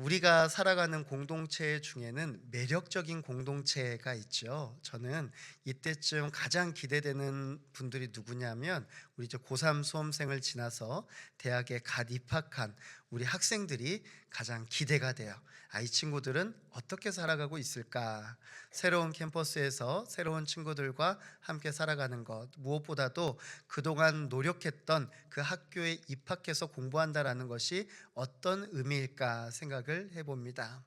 우리가 살아가는 공동체 중에는 매력적인 공동체가 있죠. 저는 이때쯤 가장 기대되는 분들이 누구냐면 우리 이제 고3 수험생을 지나서 대학에 갓 입학한 우리 학생들이 가장 기대가 돼요. 이 친구들은 어떻게 살아가고 있을까? 새로운 캠퍼스에서 새로운 친구들과 함께 살아가는 것, 무엇보다도 그동안 노력했던 그 학교에 입학해서 공부한다라는 것이 어떤 의미일까 생각을 해봅니다.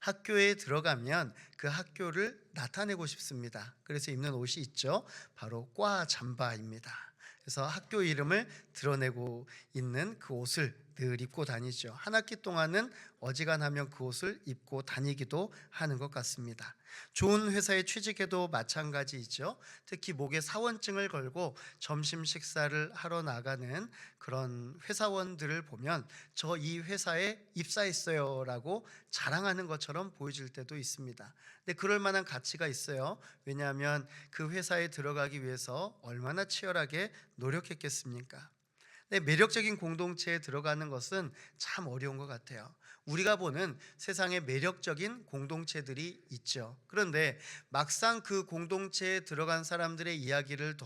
학교에 들어가면 그 학교를 나타내고 싶습니다. 그래서 입는 옷이 있죠. 바로 과 잠바입니다. 그래서 학교 이름을 드러내고 있는 그 옷을 늘 입고 다니죠. 한 학기 동안은 어지간하면 그 옷을 입고 다니기도 하는 것 같습니다. 좋은 회사에 취직해도 마찬가지이죠. 특히 목에 사원증을 걸고 점심 식사를 하러 나가는 그런 회사원들을 보면 저 이 회사에 입사했어요 라고 자랑하는 것처럼 보여질 때도 있습니다. 근데 그럴 만한 가치가 있어요. 왜냐하면 그 회사에 들어가기 위해서 얼마나 치열하게 노력했겠습니까? 네, 매력적인 공동체에 들어가는 것은 참 어려운 것 같아요. 우리가 보는 세상에 매력적인 공동체들이 있죠. 그런데 막상 그 공동체에 들어간 사람들의 이야기를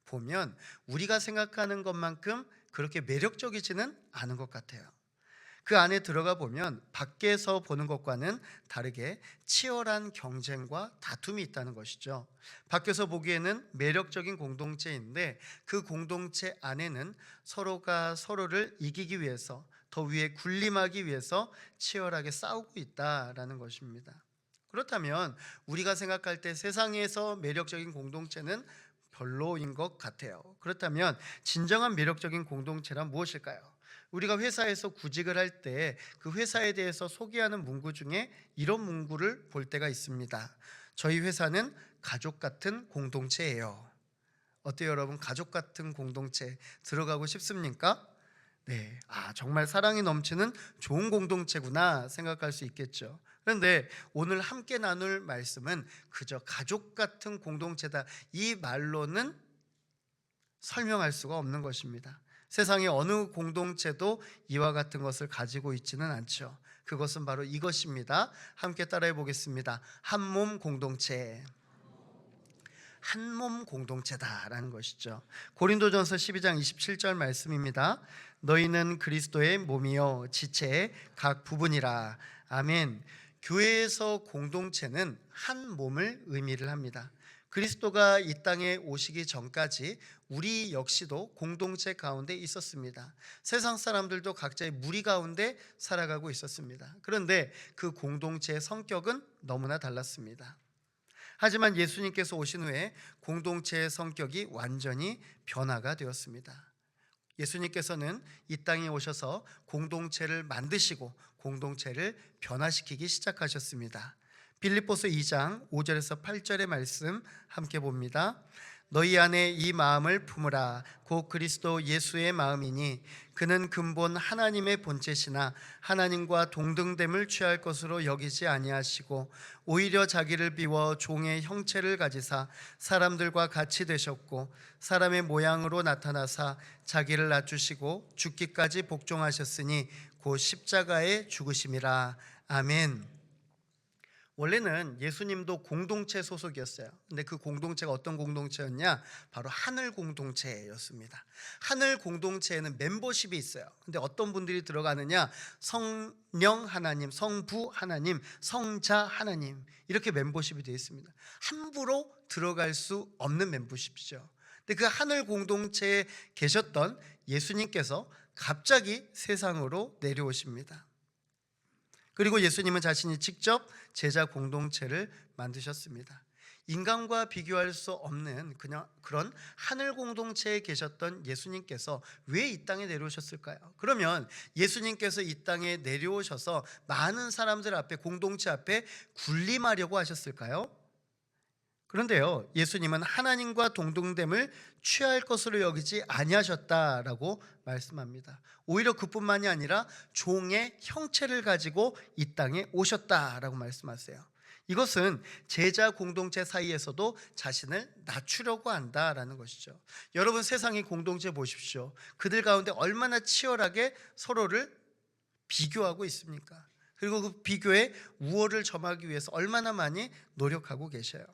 보면 우리가 생각하는 것만큼 그렇게 매력적이지는 않은 것 같아요. 그 안에 들어가 보면 밖에서 보는 것과는 다르게 치열한 경쟁과 다툼이 있다는 것이죠. 밖에서 보기에는 매력적인 공동체인데 그 공동체 안에는 서로가 서로를 이기기 위해서, 더 위에 군림하기 위해서 치열하게 싸우고 있다라는 것입니다. 그렇다면 우리가 생각할 때 세상에서 매력적인 공동체는 별로인 것 같아요. 그렇다면 진정한 매력적인 공동체란 무엇일까요? 우리가 회사에서 구직을 할 때 그 회사에 대해서 소개하는 문구 중에 이런 문구를 볼 때가 있습니다. 저희 회사는 가족 같은 공동체예요. 어때요, 여러분? 가족 같은 공동체 들어가고 싶습니까? 네, 정말 사랑이 넘치는 좋은 공동체구나 생각할 수 있겠죠. 그런데 오늘 함께 나눌 말씀은 그저 가족 같은 공동체다, 이 말로는 설명할 수가 없는 것입니다. 세상의 어느 공동체도 이와 같은 것을 가지고 있지는 않죠. 그것은 바로 이것입니다. 함께 따라해 보겠습니다. 한 몸 공동체. 한 몸 공동체다라는 것이죠. 고린도전서 12장 27절 말씀입니다. 너희는 그리스도의 몸이요 지체의 각 부분이라. 아멘. 교회에서 공동체는 한 몸을 의미를 합니다. 그리스도가 이 땅에 오시기 전까지 우리 역시도 공동체 가운데 있었습니다. 세상 사람들도 각자의 무리 가운데 살아가고 있었습니다. 그런데 그 공동체의 성격은 너무나 달랐습니다. 하지만 예수님께서 오신 후에 공동체의 성격이 완전히 변화가 되었습니다. 예수님께서는 이 땅에 오셔서 공동체를 만드시고 공동체를 변화시키기 시작하셨습니다. 빌립보서 2장 5절에서 8절의 말씀 함께 봅니다. 너희 안에 이 마음을 품으라. 곧 그리스도 예수의 마음이니 그는 근본 하나님의 본체시나 하나님과 동등됨을 취할 것으로 여기지 아니하시고 오히려 자기를 비워 종의 형체를 가지사 사람들과 같이 되셨고 사람의 모양으로 나타나사 자기를 낮추시고 죽기까지 복종하셨으니 곧 십자가에 죽으심이라. 아멘. 원래는 예수님도 공동체 소속이었어요. 근데 그 공동체가 어떤 공동체였냐? 바로 하늘 공동체였습니다. 하늘 공동체에는 멤버십이 있어요. 근데 어떤 분들이 들어가느냐? 성령 하나님, 성부 하나님, 성자 하나님, 이렇게 멤버십이 되어 있습니다. 함부로 들어갈 수 없는 멤버십이죠. 근데 그 하늘 공동체에 계셨던 예수님께서 갑자기 세상으로 내려오십니다. 그리고 예수님은 자신이 직접 제자 공동체를 만드셨습니다. 인간과 비교할 수 없는 그런 하늘 공동체에 계셨던 예수님께서 왜 이 땅에 내려오셨을까요? 그러면 예수님께서 이 땅에 내려오셔서 많은 사람들 앞에, 공동체 앞에 군림하려고 하셨을까요? 그런데요, 예수님은 하나님과 동등됨을 취할 것으로 여기지 아니하셨다라고 말씀합니다. 오히려 그뿐만이 아니라 종의 형체를 가지고 이 땅에 오셨다라고 말씀하세요. 이것은 제자 공동체 사이에서도 자신을 낮추려고 한다라는 것이죠. 여러분, 세상의 공동체 보십시오. 그들 가운데 얼마나 치열하게 서로를 비교하고 있습니까? 그리고 그 비교의 우월을 점하기 위해서 얼마나 많이 노력하고 계셔요.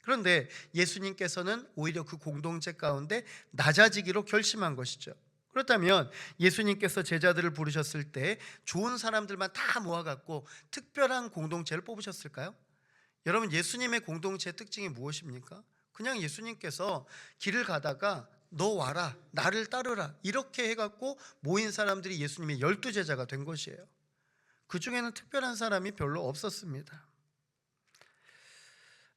그런데 예수님께서는 오히려 그 공동체 가운데 낮아지기로 결심한 것이죠. 그렇다면 예수님께서 제자들을 부르셨을 때 좋은 사람들만 다 모아갖고 특별한 공동체를 뽑으셨을까요? 여러분, 예수님의 공동체의 특징이 무엇입니까? 그냥 예수님께서 길을 가다가 너 와라, 나를 따르라, 이렇게 해갖고 모인 사람들이 예수님의 12제자가 된 것이에요. 그 중에는 특별한 사람이 별로 없었습니다.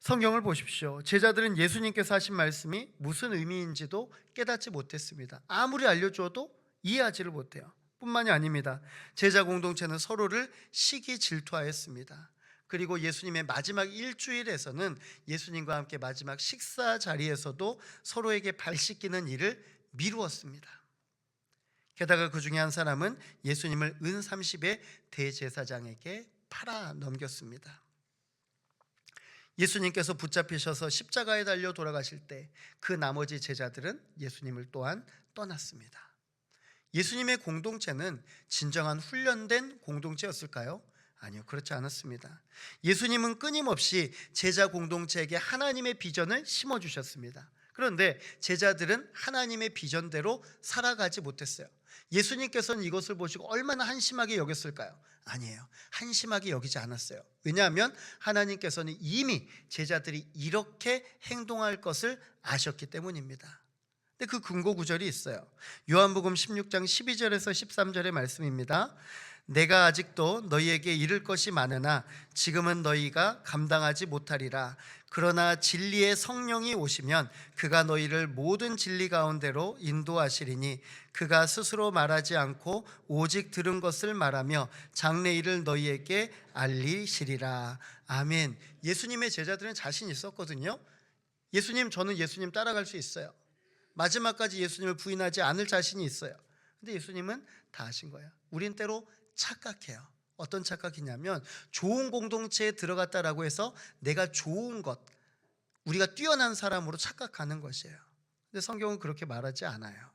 성경을 보십시오. 제자들은 예수님께서 하신 말씀이 무슨 의미인지도 깨닫지 못했습니다. 아무리 알려줘도 이해하지를 못해요. 뿐만이 아닙니다. 제자 공동체는 서로를 시기 질투하였습니다. 그리고 예수님의 마지막 일주일에서는 예수님과 함께 마지막 식사 자리에서도 서로에게 발 씻기는 일을 미루었습니다. 게다가 그 중에 한 사람은 예수님을 은 30의 대제사장에게 팔아 넘겼습니다. 예수님께서 붙잡히셔서 십자가에 달려 돌아가실 때 그 나머지 제자들은 예수님을 또한 떠났습니다. 예수님의 공동체는 진정한 훈련된 공동체였을까요? 아니요, 그렇지 않았습니다. 예수님은 끊임없이 제자 공동체에게 하나님의 비전을 심어주셨습니다. 그런데 제자들은 하나님의 비전대로 살아가지 못했어요. 예수님께서는 이것을 보시고 얼마나 한심하게 여겼을까요? 아니에요, 한심하게 여기지 않았어요. 왜냐하면 하나님께서는 이미 제자들이 이렇게 행동할 것을 아셨기 때문입니다. 근데 그 근거 구절이 있어요. 요한복음 16장 12절에서 13절의 말씀입니다. 내가 아직도 너희에게 이를 것이 많으나 지금은 너희가 감당하지 못하리라. 그러나 진리의 성령이 오시면 그가 너희를 모든 진리 가운데로 인도하시리니 그가 스스로 말하지 않고 오직 들은 것을 말하며 장래일을 너희에게 알리시리라. 아멘. 예수님의 제자들은 자신 있었거든요. 예수님, 저는 예수님 따라갈 수 있어요. 마지막까지 예수님을 부인하지 않을 자신이 있어요. 근데 예수님은 다 아신 거예요. 우린 때로 착각해요. 어떤 착각이냐면 좋은 공동체에 들어갔다라고 해서 내가 좋은 것, 우리가 뛰어난 사람으로 착각하는 것이에요. 근데 성경은 그렇게 말하지 않아요.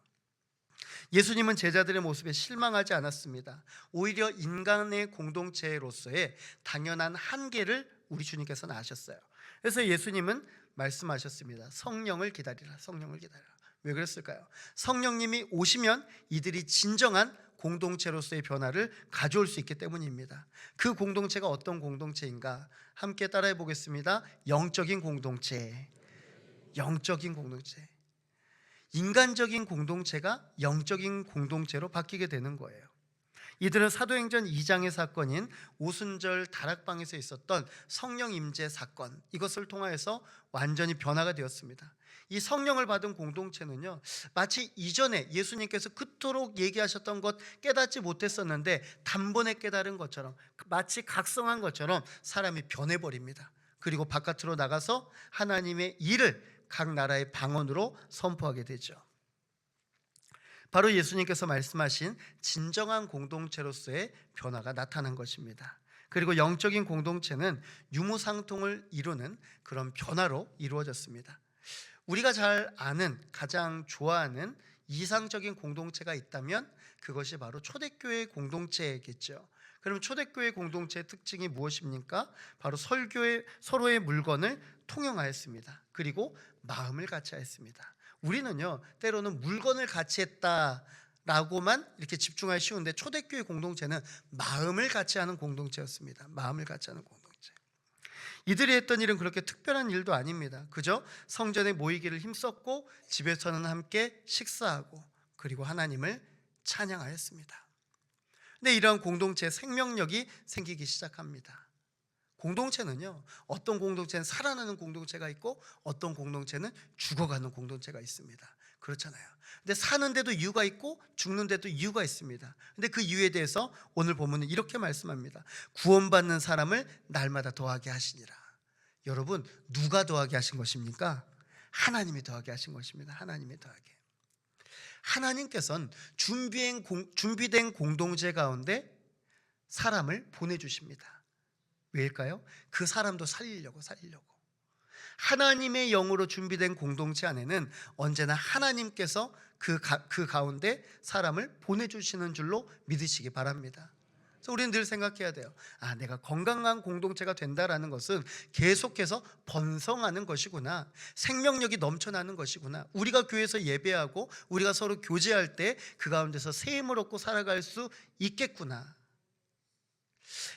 예수님은 제자들의 모습에 실망하지 않았습니다. 오히려 인간의 공동체로서의 당연한 한계를 우리 주님께서는 아셨어요. 그래서 예수님은 말씀하셨습니다. 성령을 기다리라, 성령을 기다리라. 왜 그랬을까요? 성령님이 오시면 이들이 진정한 공동체로서의 변화를 가져올 수 있기 때문입니다. 그 공동체가 어떤 공동체인가? 함께 따라해 보겠습니다. 영적인 공동체. 영적인 공동체. 인간적인 공동체가 영적인 공동체로 바뀌게 되는 거예요. 이들은 사도행전 2장의 사건인 오순절 다락방에서 있었던 성령 임재 사건, 이것을 통하여서 완전히 변화가 되었습니다. 이 성령을 받은 공동체는요, 마치 이전에 예수님께서 그토록 얘기하셨던 것 깨닫지 못했었는데 단번에 깨달은 것처럼, 마치 각성한 것처럼 사람이 변해버립니다. 그리고 바깥으로 나가서 하나님의 일을 각 나라의 방언으로 선포하게 되죠. 바로 예수님께서 말씀하신 진정한 공동체로서의 변화가 나타난 것입니다. 그리고 영적인 공동체는 유무상통을 이루는 그런 변화로 이루어졌습니다. 우리가 잘 아는, 가장 좋아하는 이상적인 공동체가 있다면 그것이 바로 초대교회 공동체겠죠. 그럼 초대교회 공동체의 특징이 무엇입니까? 바로 서로의 물건을 통용하였습니다. 그리고 마음을 같이 하였습니다. 우리는요, 때로는 물건을 같이 했다라고만 이렇게 집중하기 쉬운데 초대교회 공동체는 마음을 같이 하는 공동체였습니다. 마음을 같이 하는 공동체. 이들이 했던 일은 그렇게 특별한 일도 아닙니다. 그저 성전에 모이기를 힘썼고 집에서는 함께 식사하고 그리고 하나님을 찬양하였습니다. 근데 이러한 공동체의 생명력이 생기기 시작합니다. 공동체는요, 어떤 공동체는 살아나는 공동체가 있고 어떤 공동체는 죽어가는 공동체가 있습니다. 그렇잖아요. 근데 사는데도 이유가 있고 죽는데도 이유가 있습니다. 근데 그 이유에 대해서 오늘 본문은 이렇게 말씀합니다. 구원받는 사람을 날마다 더하게 하시니라. 여러분, 누가 더하게 하신 것입니까? 하나님이 더하게 하신 것입니다. 하나님이 더하게. 하나님께서는 준비된 공동체 가운데 사람을 보내주십니다. 왜일까요? 그 사람도 살리려고. 하나님의 영으로 준비된 공동체 안에는 언제나 하나님께서 그 가운데 사람을 보내주시는 줄로 믿으시기 바랍니다. 그래서 우리는 늘 생각해야 돼요. 내가 건강한 공동체가 된다라는 것은 계속해서 번성하는 것이구나. 생명력이 넘쳐나는 것이구나. 우리가 교회에서 예배하고 우리가 서로 교제할 때 그 가운데서 새 힘을 얻고 살아갈 수 있겠구나.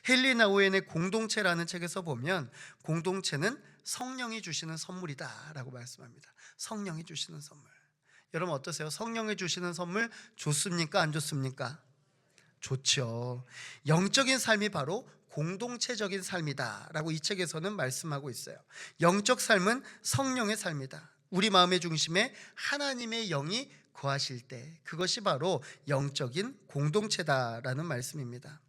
헨리 나우엔의 공동체라는 책에서 보면 공동체는 성령이 주시는 선물이다라고 말씀합니다. 성령이 주시는 선물. 여러분 어떠세요? 성령이 주시는 선물 좋습니까? 안 좋습니까? 좋죠. 영적인 삶이 바로 공동체적인 삶이다라고 이 책에서는 말씀하고 있어요. 영적 삶은 성령의 삶이다. 우리 마음의 중심에 하나님의 영이 거하실 때 그것이 바로 영적인 공동체다라는 말씀입니다.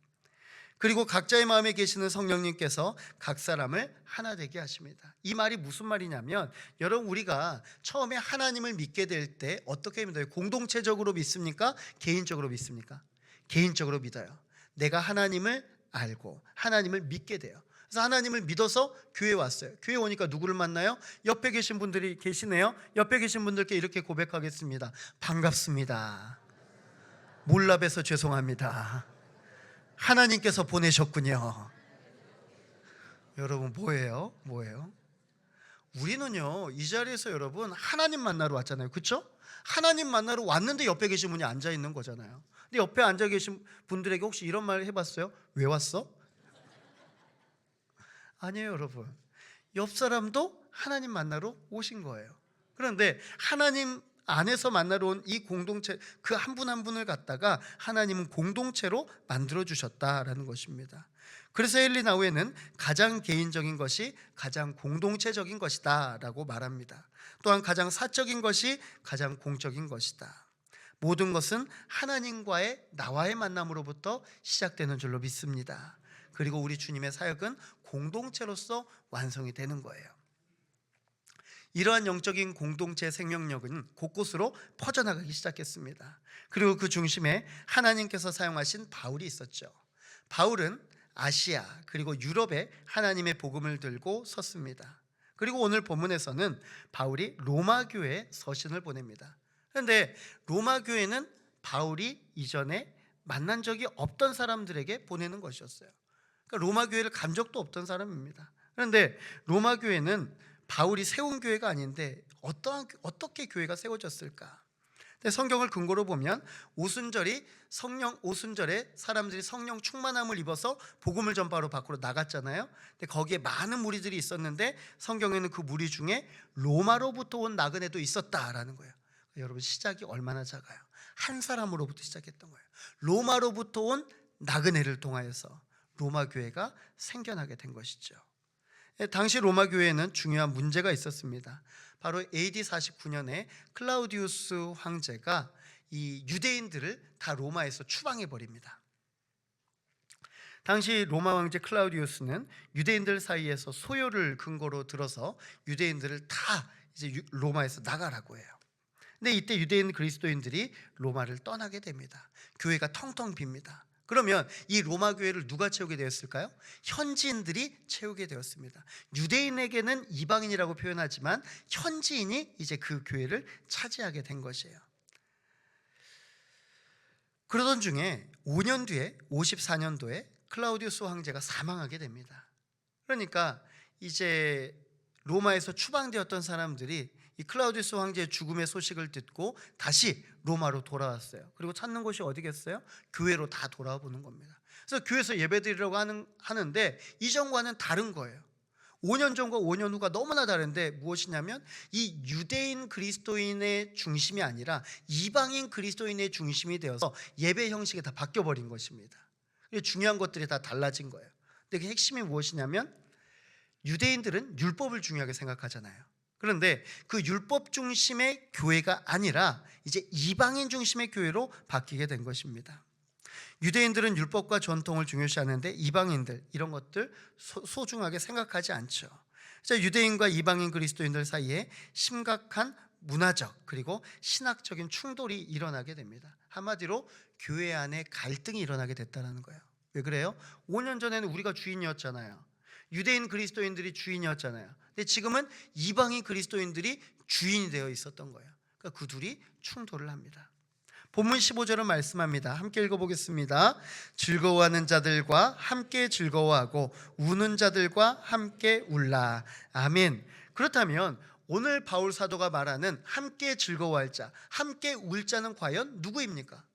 그리고 각자의 마음에 계시는 성령님께서 각 사람을 하나 되게 하십니다. 이 말이 무슨 말이냐면 여러분 우리가 처음에 하나님을 믿게 될 때 어떻게 믿어요? 공동체적으로 믿습니까? 개인적으로 믿습니까? 개인적으로 믿어요. 내가 하나님을 알고 하나님을 믿게 돼요. 그래서 하나님을 믿어서 교회에 왔어요. 교회 오니까 누구를 만나요? 옆에 계신 분들이 계시네요. 옆에 계신 분들께 이렇게 고백하겠습니다. 반갑습니다. 몰라 뵈서 죄송합니다. 하나님께서 보내셨군요. 여러분 뭐예요? 우리는요 이 자리에서 여러분 하나님 만나러 왔잖아요. 그렇죠? 하나님 만나러 왔는데 옆에 계신 분이 앉아 있는 거잖아요. 근데 옆에 앉아 계신 분들에게 혹시 이런 말 해봤어요? 왜 왔어? 아니에요 여러분. 옆 사람도 하나님 만나러 오신 거예요. 그런데 하나님 안에서 만나러 온 이 공동체 그 한 분 한 분을 갖다가 하나님은 공동체로 만들어 주셨다라는 것입니다. 그래서 헨리 나우엔은 가장 개인적인 것이 가장 공동체적인 것이다 라고 말합니다. 또한 가장 사적인 것이 가장 공적인 것이다. 모든 것은 하나님과의 나와의 만남으로부터 시작되는 줄로 믿습니다. 그리고 우리 주님의 사역은 공동체로서 완성이 되는 거예요. 이러한 영적인 공동체 생명력은 곳곳으로 퍼져나가기 시작했습니다. 그리고 그 중심에 하나님께서 사용하신 바울이 있었죠. 바울은 아시아 그리고 유럽에 하나님의 복음을 들고 섰습니다. 그리고 오늘 본문에서는 바울이 로마 교회에 서신을 보냅니다. 그런데 로마 교회는 바울이 이전에 만난 적이 없던 사람들에게 보내는 것이었어요. 그러니까 로마 교회를 간 적도 없던 사람입니다. 그런데 로마 교회는 바울이 세운 교회가 아닌데 어떻게 교회가 세워졌을까? 근데 성경을 근거로 보면 오순절에 사람들이 성령 충만함을 입어서 복음을 전파하러 밖으로 나갔잖아요. 근데 거기에 많은 무리들이 있었는데 성경에는 그 무리 중에 로마로부터 온 나그네도 있었다라는 거예요. 여러분 시작이 얼마나 작아요. 한 사람으로부터 시작했던 거예요. 로마로부터 온 나그네를 통하여서 로마 교회가 생겨나게 된 것이죠. 당시 로마 교회에는 중요한 문제가 있었습니다. 바로 AD 49년에 클라우디우스 황제가 이 유대인들을 다 로마에서 추방해 버립니다. 당시 로마 황제 클라우디우스는 유대인들 사이에서 소요를 근거로 들어서 유대인들을 다 이제 로마에서 나가라고 해요. 근데 이때 유대인 그리스도인들이 로마를 떠나게 됩니다. 교회가 텅텅 빕니다. 그러면 이 로마 교회를 누가 채우게 되었을까요? 현지인들이 채우게 되었습니다. 유대인에게는 이방인이라고 표현하지만 현지인이 이제 그 교회를 차지하게 된 것이에요. 그러던 중에 5년 뒤에 54년도에 클라우디우스 황제가 사망하게 됩니다. 그러니까 이제 로마에서 추방되었던 사람들이 이 클라우디우스 황제의 죽음의 소식을 듣고 다시 로마로 돌아왔어요. 그리고 찾는 곳이 어디겠어요? 교회로 다 돌아와 보는 겁니다. 그래서 교회에서 예배드리려고 하는데 이전과는 다른 거예요. 5년 전과 5년 후가 너무나 다른데 무엇이냐면 이 유대인 그리스도인의 중심이 아니라 이방인 그리스도인의 중심이 되어서 예배 형식이 다 바뀌어버린 것입니다. 중요한 것들이 다 달라진 거예요. 근데 그 핵심이 무엇이냐면 유대인들은 율법을 중요하게 생각하잖아요. 그런데 그 율법 중심의 교회가 아니라 이제 이방인 중심의 교회로 바뀌게 된 것입니다. 유대인들은 율법과 전통을 중요시하는데 이방인들 이런 것들 소중하게 생각하지 않죠. 그래서 유대인과 이방인 그리스도인들 사이에 심각한 문화적 그리고 신학적인 충돌이 일어나게 됩니다. 한마디로 교회 안에 갈등이 일어나게 됐다는 거예요. 왜 그래요? 5년 전에는 우리가 주인이었잖아요. 유대인 그리스도인들이 주인이었잖아요. 근데 지금은 이방인 그리스도인들이 주인이 되어 있었던 거예요. 그러니까 그 둘이 충돌을 합니다. 본문 15절은 말씀합니다. 함께 읽어보겠습니다. 즐거워하는 자들과 함께 즐거워하고 우는 자들과 함께 울라. 아멘. 그렇다면 오늘 바울 사도가 말하는 함께 즐거워할 자, 함께 울 자는 과연 누구입니까?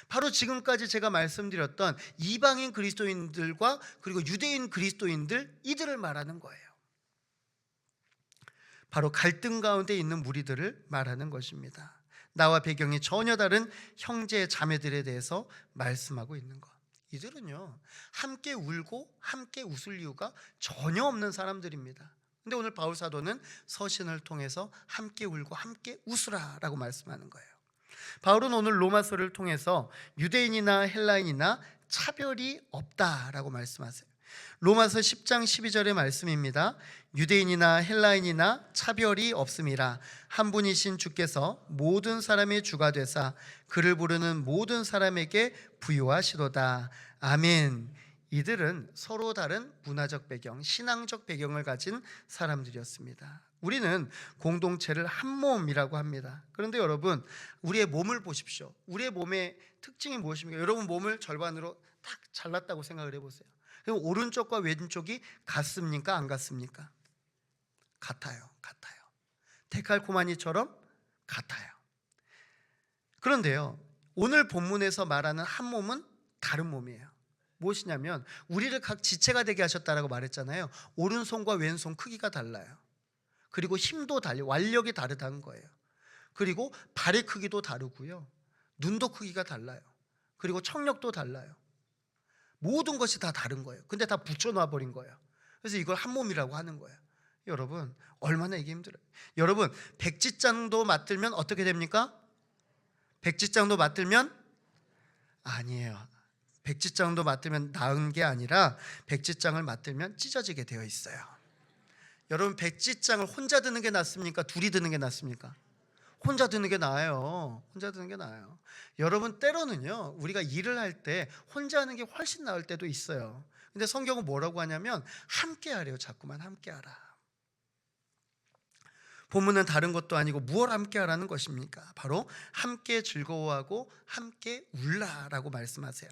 바로 지금까지 제가 말씀드렸던 이방인 그리스도인들과 그리고 유대인 그리스도인들, 이들을 말하는 거예요. 바로 갈등 가운데 있는 무리들을 말하는 것입니다. 나와 배경이 전혀 다른 형제 자매들에 대해서 말씀하고 있는 것. 이들은요, 함께 울고 함께 웃을 이유가 전혀 없는 사람들입니다. 근데 오늘 바울 사도는 서신을 통해서 함께 울고 함께 웃으라라고 말씀하는 거예요. 바울은 오늘 로마서를 통해서 유대인이나 헬라인이나 차별이 없다라고 말씀하세요. 로마서 10장 12절의 말씀입니다. 유대인이나 헬라인이나 차별이 없음이라. 한 분이신 주께서 모든 사람의 주가 되사 그를 부르는 모든 사람에게 부유하시도다. 아멘. 이들은 서로 다른 문화적 배경, 신앙적 배경을 가진 사람들이었습니다. 우리는 공동체를 한 몸이라고 합니다. 그런데 여러분, 우리의 몸을 보십시오. 우리의 몸의 특징이 무엇입니까? 여러분 몸을 절반으로 딱 잘랐다고 생각을 해보세요. 그럼 오른쪽과 왼쪽이 같습니까? 안 같습니까? 같아요. 데칼코마니처럼 같아요. 그런데요, 오늘 본문에서 말하는 한 몸은 다른 몸이에요. 무엇이냐면 우리를 각 지체가 되게 하셨다라고 말했잖아요. 오른손과 왼손 크기가 달라요. 그리고 힘도 달라요. 완력이 다르다는 거예요. 그리고 발의 크기도 다르고요. 눈도 크기가 달라요. 그리고 청력도 달라요. 모든 것이 다 다른 거예요. 근데 다 붙여놔 버린 거예요. 그래서 이걸 한 몸이라고 하는 거예요. 여러분, 얼마나 이게 힘들어요. 여러분, 백지장도 맞들면 어떻게 됩니까? 백지장도 맞들면 아니에요. 백지장도 맞들면 나은 게 아니라 백지장을 맞들면 찢어지게 되어 있어요. 여러분, 백지장을 혼자 드는 게 낫습니까? 둘이 드는 게 낫습니까? 혼자 드는 게 나아요. 혼자 드는 게 나아요. 여러분, 때로는요, 우리가 일을 할 때 혼자 하는 게 훨씬 나을 때도 있어요. 근데 성경은 뭐라고 하냐면 함께 하래요. 자꾸만 함께 하라. 본문은 다른 것도 아니고 무엇 함께 하라는 것입니까? 바로 함께 즐거워하고 함께 울라라고 말씀하세요.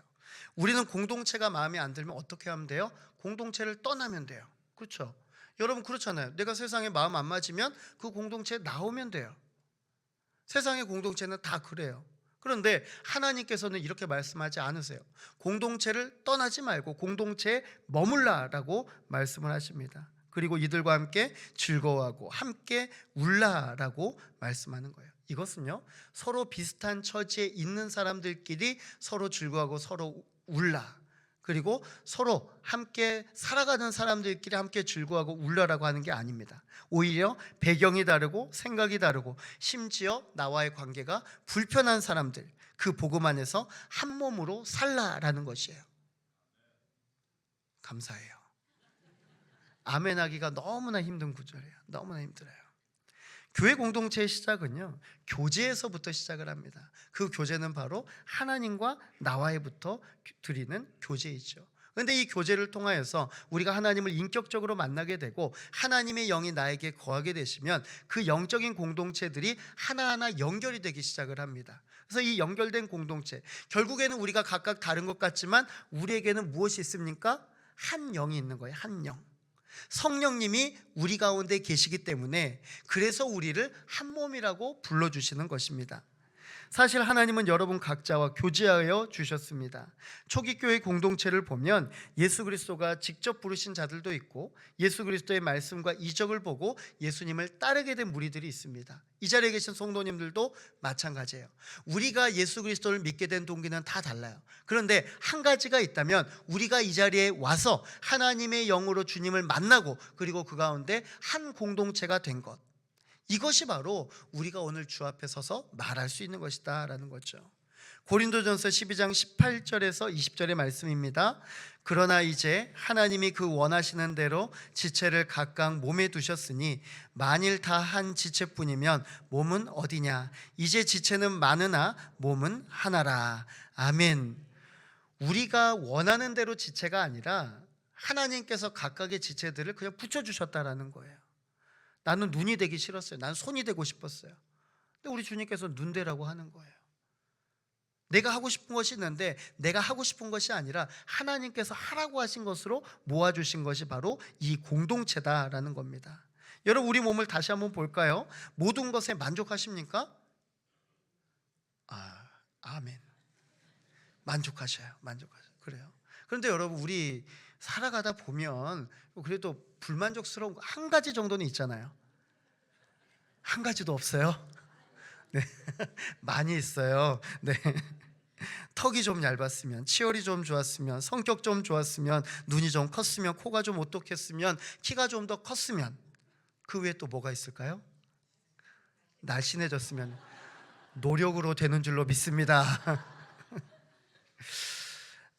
우리는 공동체가 마음에 안 들면 어떻게 하면 돼요? 공동체를 떠나면 돼요. 그렇죠? 여러분, 그렇잖아요. 내가 세상에 마음 안 맞으면 그 공동체에 나오면 돼요. 세상의 공동체는 다 그래요. 그런데 하나님께서는 이렇게 말씀하지 않으세요. 공동체를 떠나지 말고 공동체에 머물라라고 말씀을 하십니다. 그리고 이들과 함께 즐거워하고 함께 울라라고 말씀하는 거예요. 이것은요, 서로 비슷한 처지에 있는 사람들끼리 서로 즐거워하고 서로 울라, 그리고 서로 함께 살아가는 사람들끼리 함께 즐거워하고 울라라고 하는 게 아닙니다. 오히려 배경이 다르고 생각이 다르고 심지어 나와의 관계가 불편한 사람들, 그 복음 안에서 한 몸으로 살라라는 것이에요. 감사해요. 아멘하기가 너무나 힘든 구절이에요. 너무나 힘들어요. 교회 공동체의 시작은요, 교제에서부터 시작을 합니다. 그 교제는 바로 하나님과 나와의부터 드리는 교제이죠. 그런데 이 교제를 통하여서 우리가 하나님을 인격적으로 만나게 되고 하나님의 영이 나에게 거하게 되시면 그 영적인 공동체들이 하나하나 연결이 되기 시작을 합니다. 그래서 이 연결된 공동체, 결국에는 우리가 각각 다른 것 같지만 우리에게는 무엇이 있습니까? 한 영이 있는 거예요. 한 영. 성령님이 우리 가운데 계시기 때문에 그래서 우리를 한 몸이라고 불러주시는 것입니다. 사실 하나님은 여러분 각자와 교제하여 주셨습니다. 초기 교회 공동체를 보면 예수 그리스도가 직접 부르신 자들도 있고 예수 그리스도의 말씀과 이적을 보고 예수님을 따르게 된 무리들이 있습니다. 이 자리에 계신 성도님들도 마찬가지예요. 우리가 예수 그리스도를 믿게 된 동기는 다 달라요. 그런데 한 가지가 있다면 우리가 이 자리에 와서 하나님의 영으로 주님을 만나고 그리고 그 가운데 한 공동체가 된 것, 이것이 바로 우리가 오늘 주 앞에 서서 말할 수 있는 것이다 라는 거죠. 고린도전서 12장 18절에서 20절의 말씀입니다. 그러나 이제 하나님이 그 원하시는 대로 지체를 각각 몸에 두셨으니 만일 다 한 지체뿐이면 몸은 어디냐? 이제 지체는 많으나 몸은 하나라. 아멘. 우리가 원하는 대로 지체가 아니라 하나님께서 각각의 지체들을 그냥 붙여주셨다라는 거예요. 나는 눈이 되기 싫었어요. 나는 손이 되고 싶었어요. 근데 우리 주님께서 눈 되라고 하는 거예요. 내가 하고 싶은 것이 있는데 내가 하고 싶은 것이 아니라 하나님께서 하라고 하신 것으로 모아주신 것이 바로 이 공동체다라는 겁니다. 여러분, 우리 몸을 다시 한번 볼까요? 모든 것에 만족하십니까? 아멘. 만족하셔요. 그래요. 그런데 여러분, 우리 살아가다 보면 그래도 불만족스러운 거 한 가지 정도는 있잖아요. 한 가지도 없어요? 네. 많이 있어요. 네. 턱이 좀 얇았으면, 치열이 좀 좋았으면, 성격 좀 좋았으면, 눈이 좀 컸으면, 코가 좀 오똑했으면, 키가 좀 더 컸으면, 그 외에 또 뭐가 있을까요? 날씬해졌으면, 노력으로 되는 줄로 믿습니다.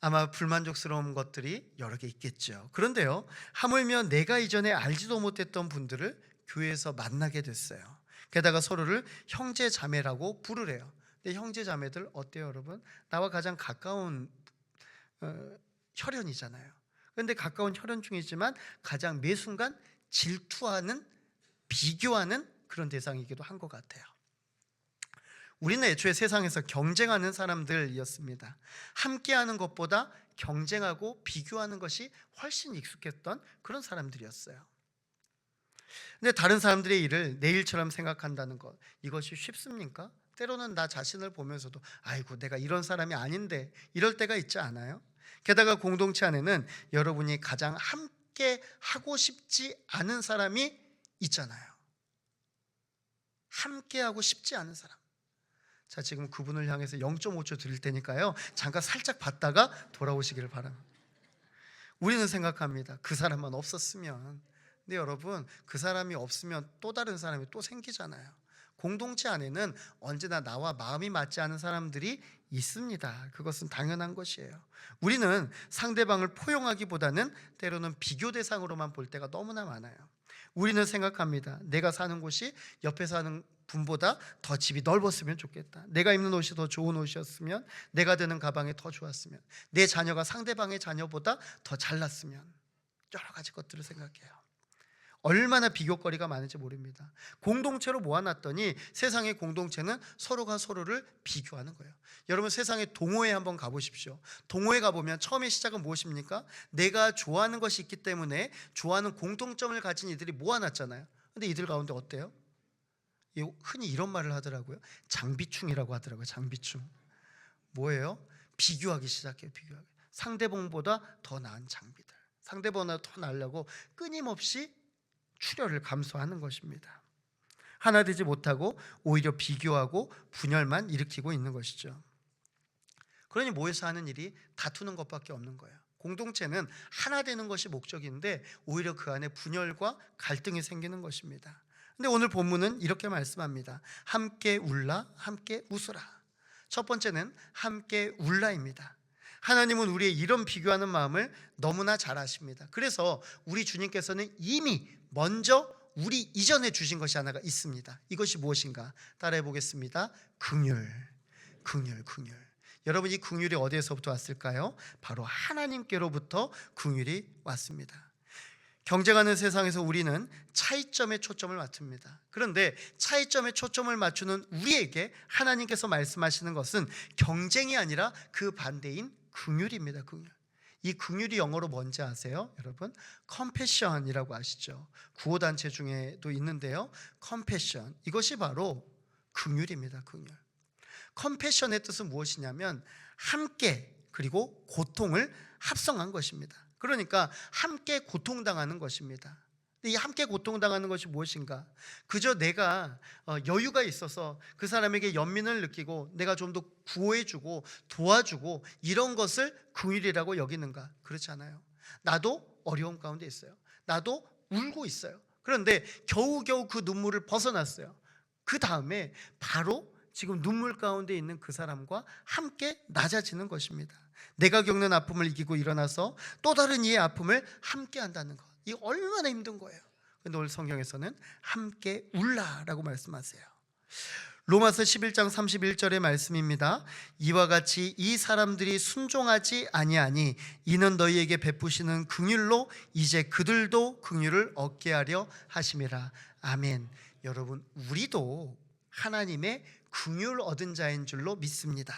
아마 불만족스러운 것들이 여러 개 있겠죠. 그런데요, 하물며 내가 이전에 알지도 못했던 분들을 교회에서 만나게 됐어요. 게다가 서로를 형제 자매라고 부르래요. 근데 형제 자매들 어때요, 여러분? 나와 가장 가까운 혈연이잖아요. 그런데 가까운 혈연 중이지만 가장 매 순간 질투하는, 비교하는 그런 대상이기도 한 것 같아요. 우리는 애초에 세상에서 경쟁하는 사람들이었습니다. 함께하는 것보다 경쟁하고 비교하는 것이 훨씬 익숙했던 그런 사람들이었어요. 근데 다른 사람들의 일을 내 일처럼 생각한다는 것, 이것이 쉽습니까? 때로는 나 자신을 보면서도 아이고, 내가 이런 사람이 아닌데, 이럴 때가 있지 않아요? 게다가 공동체 안에는 여러분이 가장 함께 하고 싶지 않은 사람이 있잖아요. 함께 하고 싶지 않은 사람. 자, 지금 그분을 향해서 0.5초 드릴 테니까요, 잠깐 살짝 봤다가 돌아오시기를 바랍니다. 우리는 생각합니다. 그 사람만 없었으면. 근데 여러분, 그 사람이 없으면 또 다른 사람이 또 생기잖아요. 공동체 안에는 언제나 나와 마음이 맞지 않은 사람들이 있습니다. 그것은 당연한 것이에요. 우리는 상대방을 포용하기보다는 때로는 비교 대상으로만 볼 때가 너무나 많아요. 우리는 생각합니다. 내가 사는 곳이 옆에 사는 분보다 더 집이 넓었으면 좋겠다. 내가 입는 옷이 더 좋은 옷이었으면, 내가 드는 가방이 더 좋았으면, 내 자녀가 상대방의 자녀보다 더 잘났으면, 여러 가지 것들을 생각해요. 얼마나 비교거리가 많은지 모릅니다. 공동체로 모아놨더니 세상의 공동체는 서로가 서로를 비교하는 거예요. 여러분, 세상의 동호회 한번 가보십시오. 동호회 가보면 처음에 시작은 무엇입니까? 내가 좋아하는 것이 있기 때문에 좋아하는 공통점을 가진 이들이 모아놨잖아요. 근데 이들 가운데 어때요? 흔히 이런 말을 하더라고요. 장비충이라고 하더라고요. 장비충. 뭐예요? 비교하기 시작해요. 비교하기. 상대방보다 더 나은 장비들, 상대방보다 더 나으려고 끊임없이 출혈을 감수하는 것입니다. 하나 되지 못하고 오히려 비교하고 분열만 일으키고 있는 것이죠. 그러니 모여서 하는 일이 다투는 것밖에 없는 거예요. 공동체는 하나 되는 것이 목적인데 오히려 그 안에 분열과 갈등이 생기는 것입니다. 근데 오늘 본문은 이렇게 말씀합니다. 함께 울라, 함께 웃으라. 첫 번째는 함께 울라입니다. 하나님은 우리의 이런 비교하는 마음을 너무나 잘 아십니다. 그래서 우리 주님께서는 이미 먼저 우리 이전에 주신 것이 하나가 있습니다. 이것이 무엇인가? 따라해 보겠습니다. 긍휼. 여러분, 이 긍휼이 어디에서부터 왔을까요? 바로 하나님께로부터 긍휼이 왔습니다. 경쟁하는 세상에서 우리는 차이점에 초점을 맞춥니다. 그런데 차이점에 초점을 맞추는 우리에게 하나님께서 말씀하시는 것은 경쟁이 아니라 그 반대인 긍휼입니다. 긍휼. 이 긍휼이 영어로 뭔지 아세요? 여러분, 컴패션이라고 아시죠? 구호단체 중에도 있는데요, 컴패션, 이것이 바로 긍휼입니다. 긍휼. 컴패션의 뜻은 무엇이냐면 함께, 그리고 고통을 합성한 것입니다. 그러니까 함께 고통당하는 것입니다. 이 함께 고통당하는 것이 무엇인가? 그저 내가 여유가 있어서 그 사람에게 연민을 느끼고 내가 좀 더 구호해주고 도와주고 이런 것을 긍휼이라고 여기는가? 그렇지 않아요. 나도 어려움 가운데 있어요. 나도 울고 있어요. 그런데 겨우겨우 그 눈물을 벗어났어요. 그 다음에 바로 지금 눈물 가운데 있는 그 사람과 함께 낮아지는 것입니다. 내가 겪는 아픔을 이기고 일어나서 또 다른 이의 아픔을 함께 한다는 것, 이 얼마나 힘든 거예요. 그런데 오늘 성경에서는 함께 울라라고 말씀하세요. 로마서 11장 31절의 말씀입니다. 이와 같이 이 사람들이 순종하지 아니하니 이는 너희에게 베푸시는 긍휼로 이제 그들도 긍휼을 얻게 하려 하심이라. 아멘. 여러분, 우리도 하나님의 긍휼 얻은 자인 줄로 믿습니다.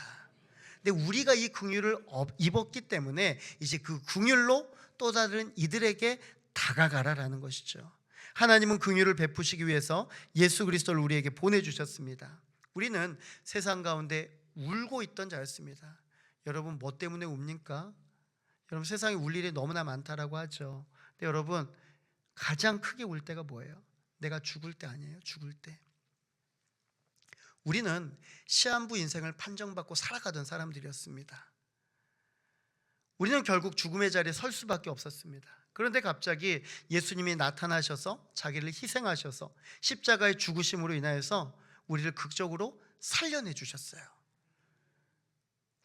근데 우리가 이 긍휼을 입었기 때문에 이제 그 긍휼로 또 다른 이들에게 다가가라라는 것이죠. 하나님은 긍휼을 베푸시기 위해서 예수 그리스도를 우리에게 보내주셨습니다. 우리는 세상 가운데 울고 있던 자였습니다. 여러분 뭐 때문에 웁니까? 여러분 세상에 울 일이 너무나 많다라고 하죠. 근데 여러분 가장 크게 울 때가 뭐예요? 내가 죽을 때 아니에요? 죽을 때. 우리는 시한부 인생을 판정받고 살아가던 사람들이었습니다. 우리는 결국 죽음의 자리에 설 수밖에 없었습니다. 그런데 갑자기 예수님이 나타나셔서 자기를 희생하셔서 십자가의 죽으심으로 인하여서 우리를 극적으로 살려내 주셨어요.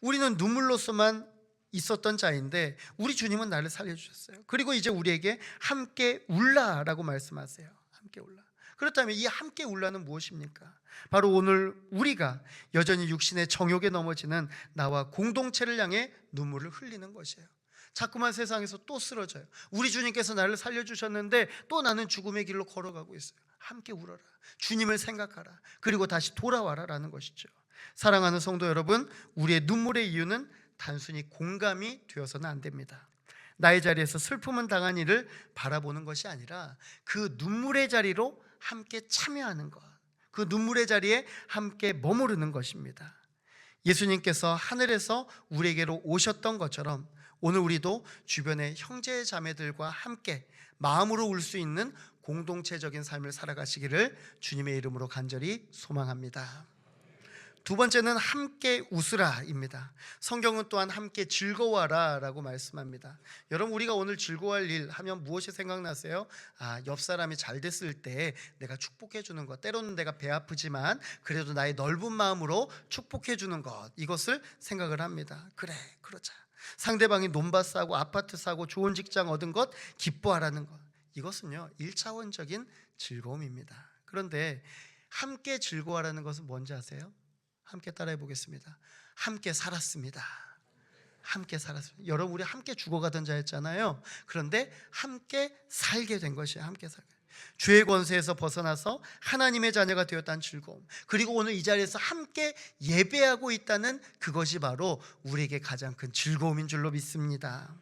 우리는 눈물로서만 있었던 자인데 우리 주님은 나를 살려주셨어요. 그리고 이제 우리에게 함께 울라라고 말씀하세요. 함께 울라. 그렇다면 이 함께 울라는 무엇입니까? 바로 오늘 우리가 여전히 육신의 정욕에 넘어지는 나와 공동체를 향해 눈물을 흘리는 것이에요. 자꾸만 세상에서 또 쓰러져요. 우리 주님께서 나를 살려주셨는데 또 나는 죽음의 길로 걸어가고 있어요. 함께 울어라. 주님을 생각하라. 그리고 다시 돌아와라 라는 것이죠. 사랑하는 성도 여러분, 우리의 눈물의 이유는 단순히 공감이 되어서는 안 됩니다. 나의 자리에서 슬픔을 당한 이를 바라보는 것이 아니라 그 눈물의 자리로 함께 참여하는 것, 그 눈물의 자리에 함께 머무르는 것입니다. 예수님께서 하늘에서 우리에게로 오셨던 것처럼 오늘 우리도 주변의 형제 자매들과 함께 마음으로 울 수 있는 공동체적인 삶을 살아가시기를 주님의 이름으로 간절히 소망합니다. 두 번째는 함께 웃으라입니다. 성경은 또한 함께 즐거워하라 라고 말씀합니다. 여러분 우리가 오늘 즐거워할 일 하면 무엇이 생각나세요? 옆 사람이 잘 됐을 때 내가 축복해 주는 것, 때로는 내가 배 아프지만 그래도 나의 넓은 마음으로 축복해 주는 것, 이것을 생각을 합니다. 그래, 그러자. 상대방이 논밭 사고 아파트 사고 좋은 직장 얻은 것 기뻐하라는 것, 이것은요 1차원적인 즐거움입니다. 그런데 함께 즐거워하라는 것은 뭔지 아세요? 함께 따라해 보겠습니다. 함께 살았습니다. 함께 살았습니다. 여러분 우리 함께 죽어가던 자였잖아요. 그런데 함께 살게 된 것이에요. 함께 살게. 죄의 권세에서 벗어나서 하나님의 자녀가 되었다는 즐거움, 그리고 오늘 이 자리에서 함께 예배하고 있다는 그것이 바로 우리에게 가장 큰 즐거움인 줄로 믿습니다.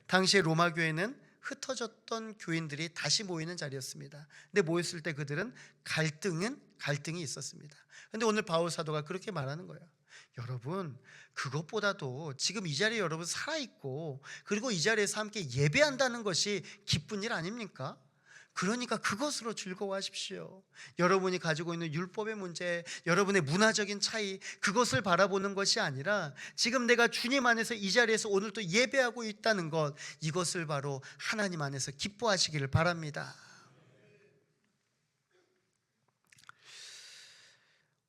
당시에 로마 교회는 흩어졌던 교인들이 다시 모이는 자리였습니다. 근데 모였을 때 그들은 갈등이 있었습니다. 근데 오늘 바울 사도가 그렇게 말하는 거예요. 여러분 그것보다도 지금 이 자리에 여러분 살아있고 그리고 이 자리에서 함께 예배한다는 것이 기쁜 일 아닙니까? 그러니까 그것으로 즐거워하십시오. 여러분이 가지고 있는 율법의 문제, 여러분의 문화적인 차이, 그것을 바라보는 것이 아니라 지금 내가 주님 안에서 이 자리에서 오늘 또 예배하고 있다는 것, 이것을 바로 하나님 안에서 기뻐하시기를 바랍니다.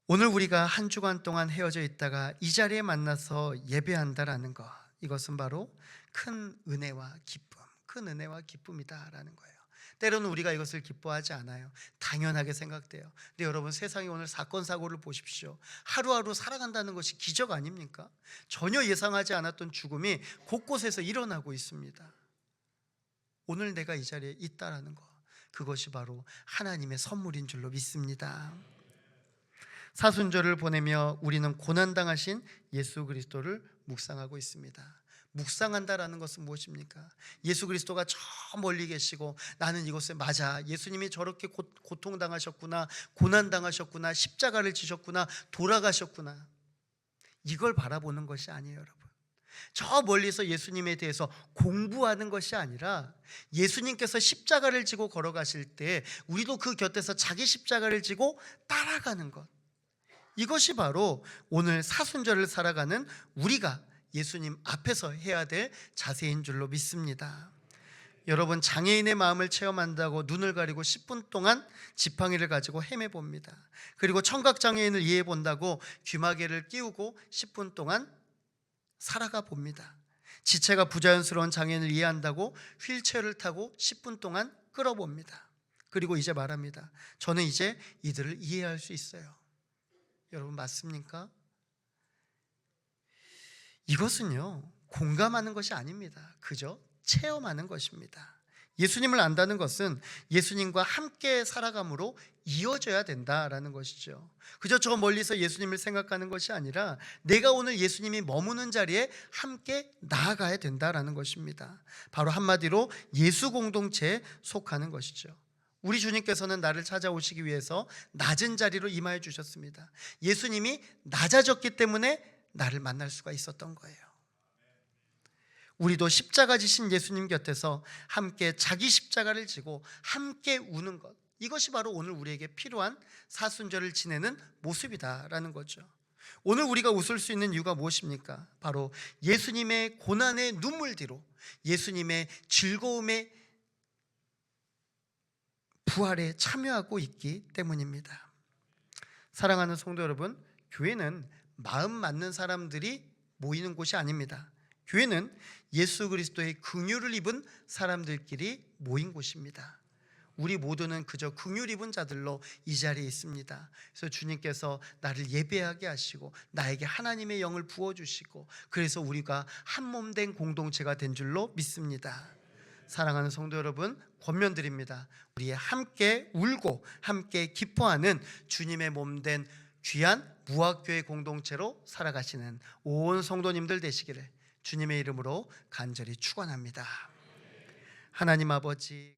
오늘 우리가 한 주간 동안 헤어져 있다가 이 자리에 만나서 예배한다라는 것, 이것은 바로 큰 은혜와 기쁨, 큰 은혜와 기쁨이다라는 거예요. 때로는 우리가 이것을 기뻐하지 않아요. 당연하게 생각돼요. 근데 여러분 세상에 오늘 사건 사고를 보십시오. 하루하루 살아간다는 것이 기적 아닙니까? 전혀 예상하지 않았던 죽음이 곳곳에서 일어나고 있습니다. 오늘 내가 이 자리에 있다라는 것, 그것이 바로 하나님의 선물인 줄로 믿습니다. 사순절을 보내며 우리는 고난당하신 예수 그리스도를 묵상하고 있습니다. 묵상한다라는 것은 무엇입니까? 예수 그리스도가 저 멀리 계시고 나는 이곳에 맞아, 예수님이 저렇게 고통당하셨구나, 고난당하셨구나, 십자가를 지셨구나, 돌아가셨구나, 이걸 바라보는 것이 아니에요. 여러분 저 멀리서 예수님에 대해서 공부하는 것이 아니라 예수님께서 십자가를 지고 걸어가실 때 우리도 그 곁에서 자기 십자가를 지고 따라가는 것, 이것이 바로 오늘 사순절을 살아가는 우리가 예수님 앞에서 해야 될 자세인 줄로 믿습니다. 여러분 장애인의 마음을 체험한다고 눈을 가리고 10분 동안 지팡이를 가지고 헤매봅니다. 그리고 청각장애인을 이해해본다고 귀마개를 끼우고 10분 동안 살아가 봅니다. 지체가 부자연스러운 장애인을 이해한다고 휠체어를 타고 10분 동안 끌어봅니다. 그리고 이제 말합니다. 저는 이제 이들을 이해할 수 있어요. 여러분 맞습니까? 이것은요 공감하는 것이 아닙니다. 그저 체험하는 것입니다. 예수님을 안다는 것은 예수님과 함께 살아감으로 이어져야 된다라는 것이죠. 그저 저 멀리서 예수님을 생각하는 것이 아니라 내가 오늘 예수님이 머무는 자리에 함께 나아가야 된다라는 것입니다. 바로 한마디로 예수 공동체에 속하는 것이죠. 우리 주님께서는 나를 찾아오시기 위해서 낮은 자리로 임하여 주셨습니다. 예수님이 낮아졌기 때문에 나를 만날 수가 있었던 거예요. 우리도 십자가 지신 예수님 곁에서 함께 자기 십자가를 지고 함께 우는 것, 이것이 바로 오늘 우리에게 필요한 사순절을 지내는 모습이다라는 거죠. 오늘 우리가 웃을 수 있는 이유가 무엇입니까? 바로 예수님의 고난의 눈물 뒤로 예수님의 즐거움의 부활에 참여하고 있기 때문입니다. 사랑하는 성도 여러분, 교회는 마음 맞는 사람들이 모이는 곳이 아닙니다. 교회는 예수 그리스도의 긍휼을 입은 사람들끼리 모인 곳입니다. 우리 모두는 그저 긍휼 입은 자들로 이 자리에 있습니다. 그래서 주님께서 나를 예배하게 하시고 나에게 하나님의 영을 부어주시고 그래서 우리가 한 몸 된 공동체가 된 줄로 믿습니다. 사랑하는 성도 여러분, 권면드립니다. 우리 함께 울고 함께 기뻐하는 주님의 몸 된 귀한 무학교회 공동체로 살아가시는 온 성도님들 되시기를 주님의 이름으로 간절히 축원합니다. 하나님 아버지,